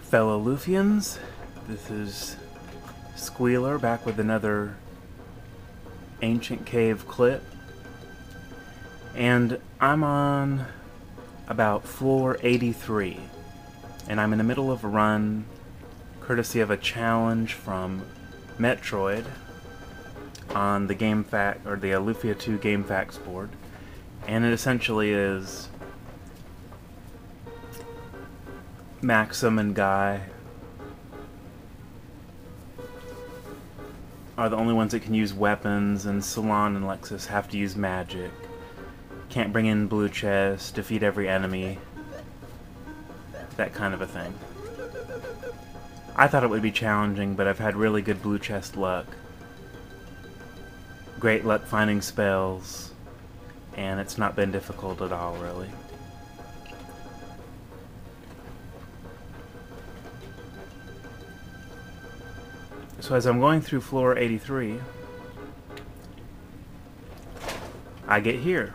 Fellow Lufians, this is Squealer back with another Ancient Cave clip, and I'm on about floor 83, and I'm in the middle of a run courtesy of a challenge from Metroid on the GameFAQ, or the Lufia 2 GameFAQs board, and it essentially is Maxim and Guy are the only ones that can use weapons, and Salon and Lexus have to use magic. Can't bring in blue chests, defeat every enemy, that kind of a thing. I thought it would be challenging, but I've had really good blue chest luck. Great luck finding spells, and it's not been difficult at all, really. So as I'm going through floor 83, I get here.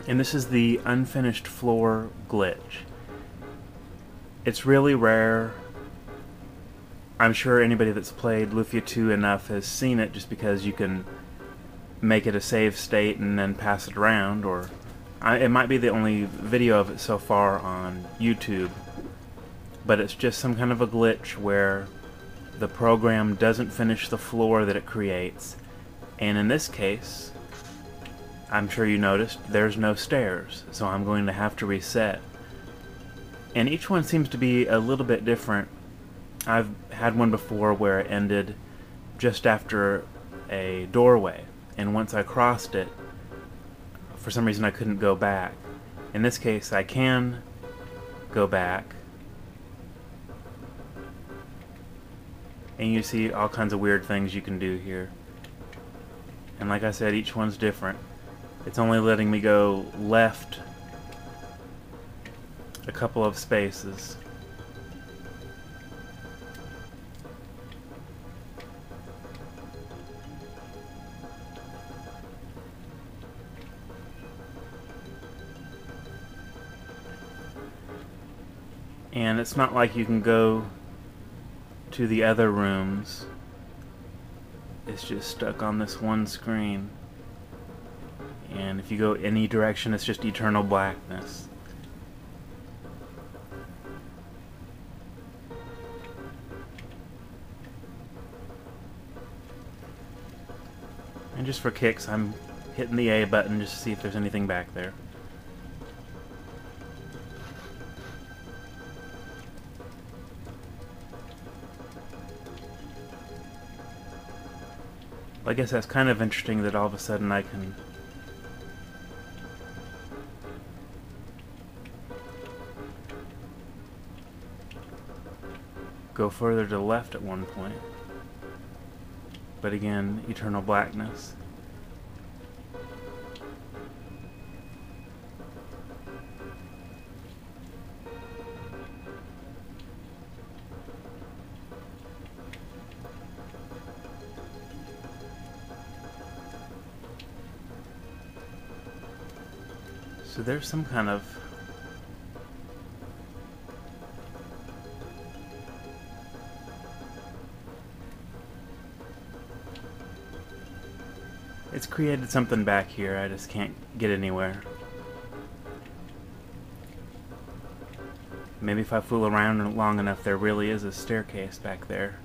And this is the unfinished floor glitch. It's really rare. I'm sure anybody that's played Lufia 2 enough has seen it, just because you can make it a save state and then pass it around, or it might be the only video of it so far on YouTube, but it's just some kind of a glitch where the program doesn't finish the floor that it creates, and in this case, I'm sure you noticed, there's no stairs, so I'm going to have to reset. And each one seems to be a little bit different. I've had one before where it ended just after a doorway, and once I crossed it, for some reason I couldn't go back. In this case, I can go back, and you see all kinds of weird things you can do here. And like I said, each one's different. It's only letting me go left a couple of spaces. And it's not like you can go to the other rooms. It's just stuck on this one screen. And if you go any direction, it's just eternal blackness. And just for kicks, I'm hitting the A button just to see if there's anything back there. I guess that's kind of interesting that all of a sudden I can go further to the left at one point. But again, eternal blackness. So there's some kind of it's created something back here. I just can't get anywhere. Maybe if I fool around long enough, there really is a staircase back there.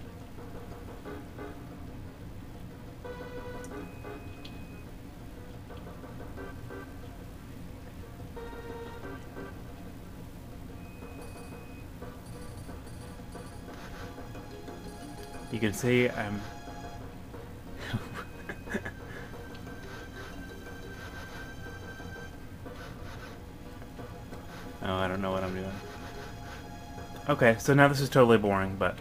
You can see I'm oh, I don't know what I'm doing. Okay, so now this is totally boring, but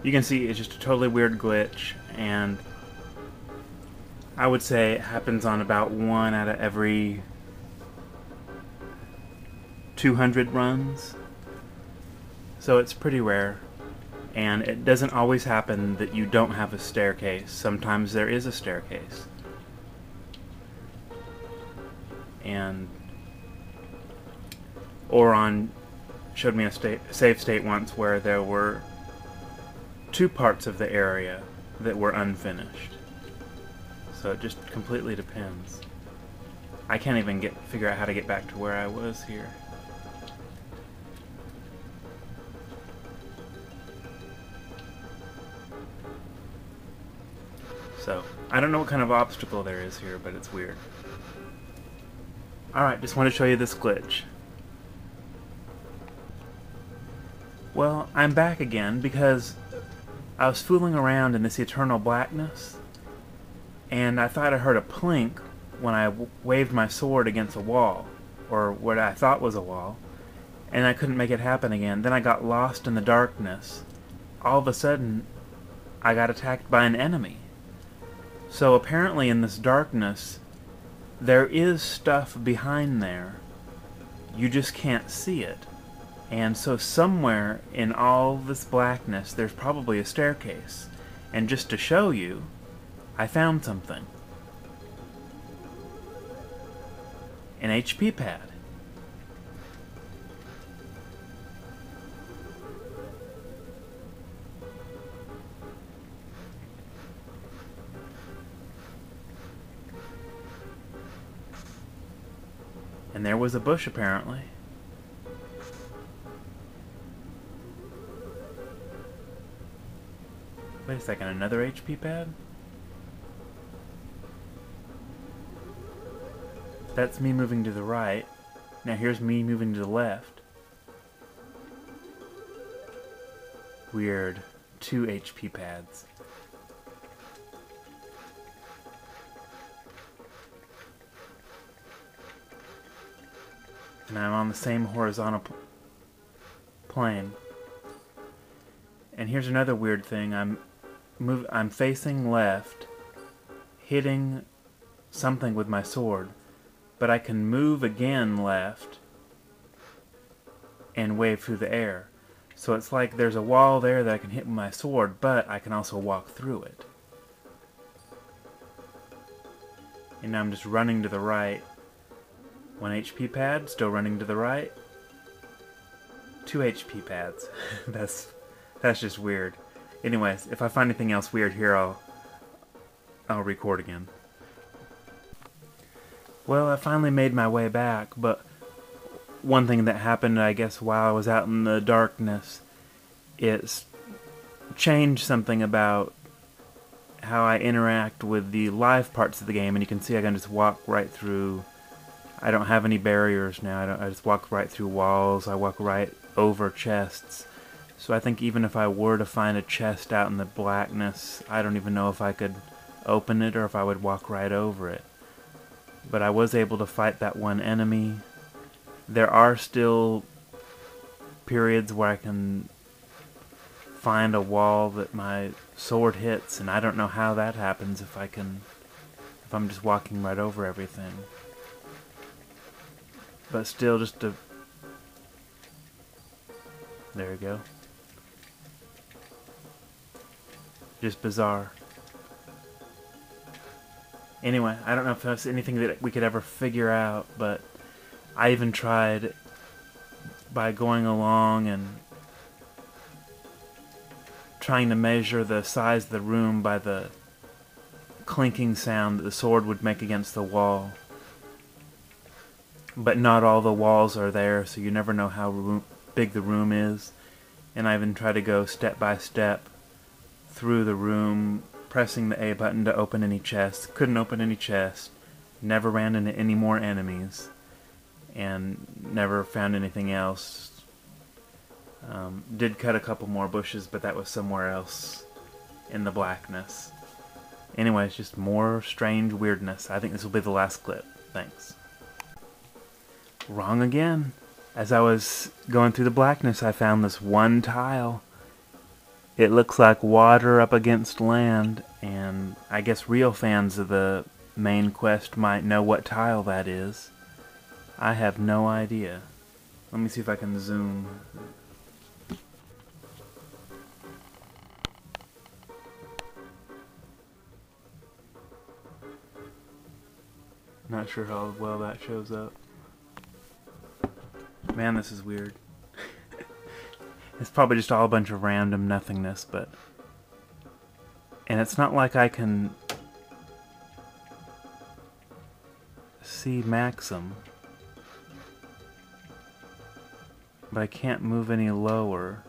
you can see it's just a totally weird glitch, and I would say it happens on about 1 out of every 200 runs. So it's pretty rare. And it doesn't always happen that you don't have a staircase. Sometimes there is a staircase. And or on showed me a save state once where there were 2 parts of the area that were unfinished. So it just completely depends. I can't even figure out how to get back to where I was here. So, I don't know what kind of obstacle there is here, but it's weird. Alright, just want to show you this glitch. Well, I'm back again because I was fooling around in this eternal blackness, and I thought I heard a plink when I waved my sword against a wall, or what I thought was a wall, and I couldn't make it happen again. Then I got lost in the darkness. All of a sudden, I got attacked by an enemy. So apparently in this darkness, there is stuff behind there. You just can't see it. And so somewhere in all this blackness, there's probably a staircase. And just to show you, I found something. An HP pad. And there was a bush, apparently. Wait a second, another HP pad? That's me moving to the right. Now here's me moving to the left. Weird. 2 HP pads. And I'm on the same horizontal plane. And here's another weird thing. I'm facing left, hitting something with my sword, but I can move again left and wave through the air. So it's like there's a wall there that I can hit with my sword, but I can also walk through it. And now I'm just running to the right. 1 HP pad, still running to the right. 2 HP pads. That's just weird. Anyways, if I find anything else weird here, I'll record again. Well, I finally made my way back, but one thing that happened, I guess, while I was out in the darkness, it's changed something about how I interact with the live parts of the game, and you can see I can just walk right through. I don't have any barriers now. I just walk right through walls. I walk right over chests. So I think even if I were to find a chest out in the blackness, I don't even know if I could open it or if I would walk right over it. But I was able to fight that one enemy. There are still periods where I can find a wall that my sword hits, and I don't know how that happens if I'm just walking right over everything. But still, there you go. Just bizarre. Anyway, I don't know if that's anything that we could ever figure out, but I even tried by going along and trying to measure the size of the room by the clinking sound that the sword would make against the wall. But not all the walls are there, so you never know how big the room is. And I even tried to go step by step through the room, pressing the A button to open any chest. Couldn't open any chest. Never ran into any more enemies. And never found anything else. Did cut a couple more bushes, but that was somewhere else in the blackness. Anyways, just more strange weirdness. I think this will be the last clip. Thanks. Wrong again. As I was going through the blackness, I found this one tile. It looks like water up against land, and I guess real fans of the main quest might know what tile that is. I have no idea. Let me see if I can zoom. Not sure how well that shows up. Man, this is weird. It's probably just all a bunch of random nothingness, but... And it's not like I can... see Maxim. But I can't move any lower.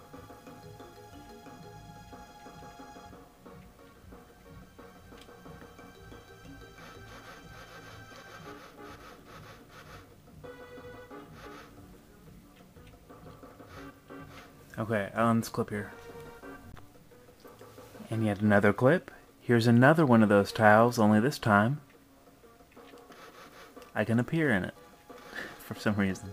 Okay, I'll end this clip here. And yet another clip. Here's another one of those tiles, only this time I can appear in it for some reason.